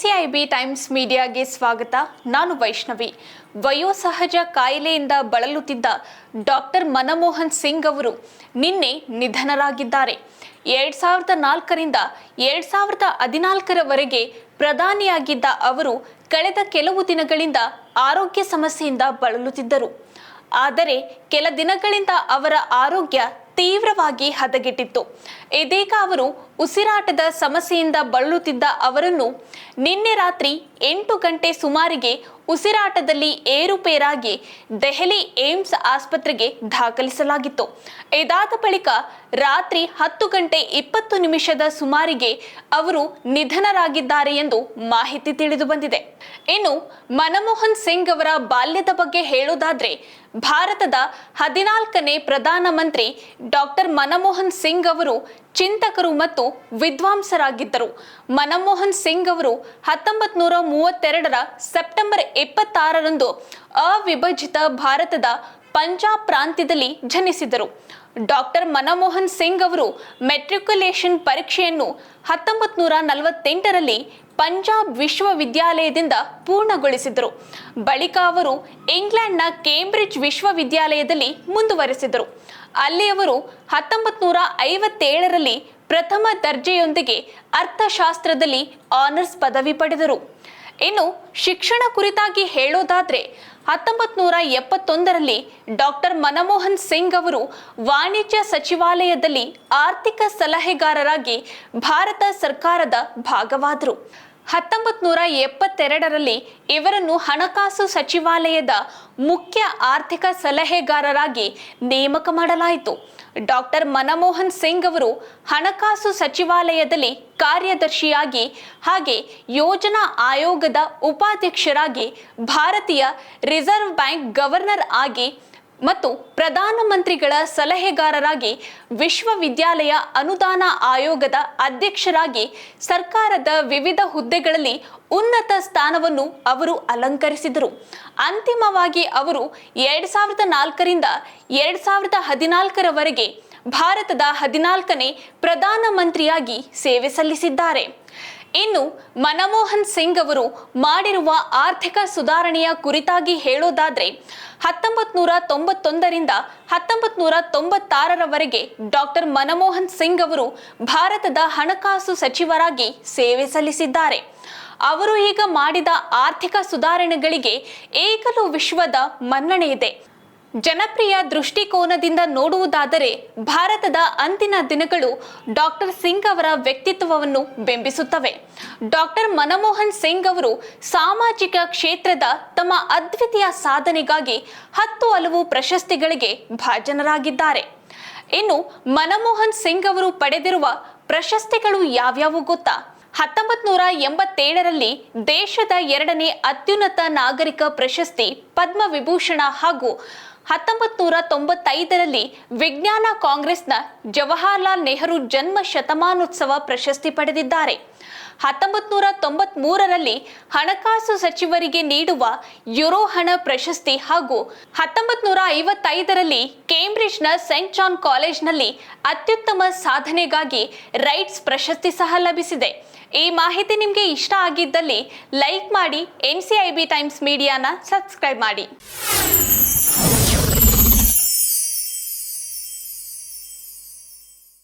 NCIB times ಮೀಡಿಯಾಗೆ ಸ್ವಾಗತ. ನಾನು ವೈಷ್ಣವಿ. ವಯೋಸಹಜ ಕಾಯಿಲೆಯಿಂದ ಬಳಲುತ್ತಿದ್ದ ಡಾಕ್ಟರ್ ಮನಮೋಹನ್ ಸಿಂಗ್ ಅವರು ನಿನ್ನೆ ನಿಧನರಾಗಿದ್ದಾರೆ. 2004ರಿಂದ 2014ರವರೆಗೆ ಪ್ರಧಾನಿಯಾಗಿದ್ದ ಅವರು ಕಳೆದ ಕೆಲವು ದಿನಗಳಿಂದ ಆರೋಗ್ಯ ಸಮಸ್ಯೆಯಿಂದ ಬಳಲುತ್ತಿದ್ದರು. ಆದರೆ ಕೆಲ ದಿನಗಳಿಂದ ಅವರ ಆರೋಗ್ಯ ತೀವ್ರವಾಗಿ ಹದಗೆಟ್ಟಿತ್ತು. ಇದೀಗ ಅವರು ಉಸಿರಾಟದ ಸಮಸ್ಯೆಯಿಂದ ಬಳಲುತ್ತಿದ್ದ ಅವರನ್ನು ನಿನ್ನೆ ರಾತ್ರಿ 8 ಗಂಟೆ ಸುಮಾರಿಗೆ ಉಸಿರಾಟದಲ್ಲಿ ಏರುಪೇರಾಗಿ ದೆಹಲಿ ಏಮ್ಸ್ ಆಸ್ಪತ್ರೆಗೆ ದಾಖಲಿಸಲಾಗಿತ್ತು. ಇದಾದ ಬಳಿಕ ರಾತ್ರಿ 10 ಗಂಟೆ 20 ನಿಮಿಷದ ಸುಮಾರಿಗೆ ಅವರು ನಿಧನರಾಗಿದ್ದಾರೆ ಎಂದು ಮಾಹಿತಿ ತಿಳಿದು ಬಂದಿದೆ. ಇನ್ನು ಮನಮೋಹನ್ ಸಿಂಗ್ ಅವರ ಬಾಲ್ಯದ ಬಗ್ಗೆ ಹೇಳೋದಾದ್ರೆ, ಭಾರತದ 14ನೇ ಪ್ರಧಾನಮಂತ್ರಿ ಡಾಕ್ಟರ್ ಮನಮೋಹನ್ ಸಿಂಗ್ ಅವರು ಚಿಂತಕರು ಮತ್ತು ವಿದ್ವಾಂಸರಾಗಿದ್ದರು. ಮನಮೋಹನ್ ಸಿಂಗ್ ಅವರು 1932ರ ಸೆಪ್ಟೆಂಬರ್ 26ರಂದು ಅವಿಭಜಿತ ಭಾರತದ ಪಂಜಾಬ್ ಪ್ರಾಂತ್ಯದಲ್ಲಿ ಜನಿಸಿದರು. ಡಾಕ್ಟರ್ ಮನಮೋಹನ್ ಸಿಂಗ್ ಅವರು ಮೆಟ್ರಿಕ್ಯುಲೇಷನ್ ಪರೀಕ್ಷೆಯನ್ನು 1948ರಲ್ಲಿ ಪಂಜಾಬ್ ವಿಶ್ವವಿದ್ಯಾಲಯದಿಂದ ಪೂರ್ಣಗೊಳಿಸಿದರು. ಬಳಿಕ ಅವರು ಇಂಗ್ಲೆಂಡ್ನ ಕೇಂಬ್ರಿಡ್ಜ್ ವಿಶ್ವವಿದ್ಯಾಲಯದಲ್ಲಿ ಮುಂದುವರೆಸಿದರು. ಅಲ್ಲಿ ಅವರು 1957ರಲ್ಲಿ ಪ್ರಥಮ ದರ್ಜೆಯೊಂದಿಗೆ ಅರ್ಥಶಾಸ್ತ್ರದಲ್ಲಿ ಆನರ್ಸ್ ಪದವಿ ಪಡೆದರು. ಇನ್ನು ಶಿಕ್ಷಣ ಕುರಿತಾಗಿ ಹೇಳೋದಾದ್ರೆ, 1971ರಲ್ಲಿ ಡಾಕ್ಟರ್ ಮನಮೋಹನ್ ಸಿಂಗ್ ಅವರು ವಾಣಿಜ್ಯ ಸಚಿವಾಲಯದಲ್ಲಿ ಆರ್ಥಿಕ ಸಲಹೆಗಾರರಾಗಿ ಭಾರತ ಸರ್ಕಾರದ ಭಾಗವಾದರು. 1972ರಲ್ಲಿ ಇವರನ್ನು ಹಣಕಾಸು ಸಚಿವಾಲಯದ ಮುಖ್ಯ ಆರ್ಥಿಕ ಸಲಹೆಗಾರರಾಗಿ ನೇಮಕ ಮಾಡಲಾಯಿತು. ಡಾಕ್ಟರ್ ಮನಮೋಹನ್ ಸಿಂಗ್ ಅವರು ಹಣಕಾಸು ಸಚಿವಾಲಯದಲ್ಲಿ ಕಾರ್ಯದರ್ಶಿಯಾಗಿ ಹಾಗೆ ಯೋಜನಾ ಆಯೋಗದ ಉಪಾಧ್ಯಕ್ಷರಾಗಿ, ಭಾರತೀಯ ರಿಸರ್ವ್ ಬ್ಯಾಂಕ್ ಗವರ್ನರ್ ಆಗಿ ಮತ್ತು ಪ್ರಧಾನಮಂತ್ರಿಗಳ ಸಲಹೆಗಾರರಾಗಿ, ವಿಶ್ವವಿದ್ಯಾಲಯ ಅನುದಾನ ಆಯೋಗದ ಅಧ್ಯಕ್ಷರಾಗಿ ಸರ್ಕಾರದ ವಿವಿಧ ಹುದ್ದೆಗಳಲ್ಲಿ ಉನ್ನತ ಸ್ಥಾನವನ್ನು ಅವರು ಅಲಂಕರಿಸಿದರು. ಅಂತಿಮವಾಗಿ ಅವರು 2004ರಿಂದ 2014ರವರೆಗೆ ಭಾರತದ 14ನೇ ಪ್ರಧಾನಮಂತ್ರಿಯಾಗಿ ಸೇವೆ ಸಲ್ಲಿಸಿದ್ದಾರೆ. ಇನ್ನು ಮನಮೋಹನ್ ಸಿಂಗ್ ಅವರು ಮಾಡಿರುವ ಆರ್ಥಿಕ ಸುಧಾರಣೆಯ ಕುರಿತಾಗಿ ಹೇಳೋದಾದ್ರೆ, 1991ರಿಂದ 1996ರವರೆಗೆ ಡಾಕ್ಟರ್ ಮನಮೋಹನ್ ಸಿಂಗ್ ಅವರು ಭಾರತದ ಹಣಕಾಸು ಸಚಿವರಾಗಿ ಸೇವೆ ಸಲ್ಲಿಸಿದ್ದಾರೆ. ಅವರು ಈಗ ಮಾಡಿದ ಆರ್ಥಿಕ ಸುಧಾರಣೆಗಳಿಗೆ ಈಗಲೂ ವಿಶ್ವದ ಮನ್ನಣೆ ಇದೆ. ಜನಪ್ರಿಯ ದೃಷ್ಟಿಕೋನದಿಂದ ನೋಡುವುದಾದರೆ, ಭಾರತದ ಅಂದಿನ ದಿನಗಳು ಡಾಕ್ಟರ್ ಸಿಂಗ್ ಅವರ ವ್ಯಕ್ತಿತ್ವವನ್ನು ಬಿಂಬಿಸುತ್ತವೆ. ಡಾಕ್ಟರ್ ಮನಮೋಹನ್ ಸಿಂಗ್ ಅವರು ಸಾಮಾಜಿಕ ಕ್ಷೇತ್ರದ ತಮ್ಮ ಅದ್ವಿತೀಯ ಸಾಧನೆಗಾಗಿ 10 ಹಲವು ಪ್ರಶಸ್ತಿಗಳಿಗೆ ಭಾಜನರಾಗಿದ್ದಾರೆ. ಇನ್ನು ಮನಮೋಹನ್ ಸಿಂಗ್ ಅವರು ಪಡೆದಿರುವ ಪ್ರಶಸ್ತಿಗಳು ಯಾವ್ಯಾವು ಗೊತ್ತಾ? 1987ರಲ್ಲಿ ದೇಶದ 2ನೇ ಅತ್ಯುನ್ನತ ನಾಗರಿಕ ಪ್ರಶಸ್ತಿ ಪದ್ಮವಿಭೂಷಣ ಹಾಗೂ 1995ರಲ್ಲಿ ವಿಜ್ಞಾನ ಕಾಂಗ್ರೆಸ್ನ ಜವಾಹರ್ಲಾಲ್ ನೆಹರು ಜನ್ಮ ಶತಮಾನೋತ್ಸವ ಪ್ರಶಸ್ತಿ ಪಡೆದಿದ್ದಾರೆ. 1993ರಲ್ಲಿ ಹಣಕಾಸು ಸಚಿವರಿಗೆ ನೀಡುವ ಯುರೋ ಹಣ ಪ್ರಶಸ್ತಿ ಹಾಗೂ 1955ರಲ್ಲಿ ಕೇಂಬ್ರಿಡ್ಜ್ನ ಸೆಂಟ್ ಜಾನ್ ಕಾಲೇಜ್ನಲ್ಲಿ ಅತ್ಯುತ್ತಮ ಸಾಧನೆಗಾಗಿ ರೈಟ್ಸ್ ಪ್ರಶಸ್ತಿ ಸಹ ಲಭಿಸಿದೆ. ಈ ಮಾಹಿತಿ ನಿಮಗೆ ಇಷ್ಟ ಆಗಿದ್ದಲ್ಲಿ ಲೈಕ್ ಮಾಡಿ, ಎನ್ಸಿಐಬಿ ಟೈಮ್ಸ್ ಮೀಡಿಯಾನ ಸಬ್ಸ್ಕ್ರೈಬ್ ಮಾಡಿ.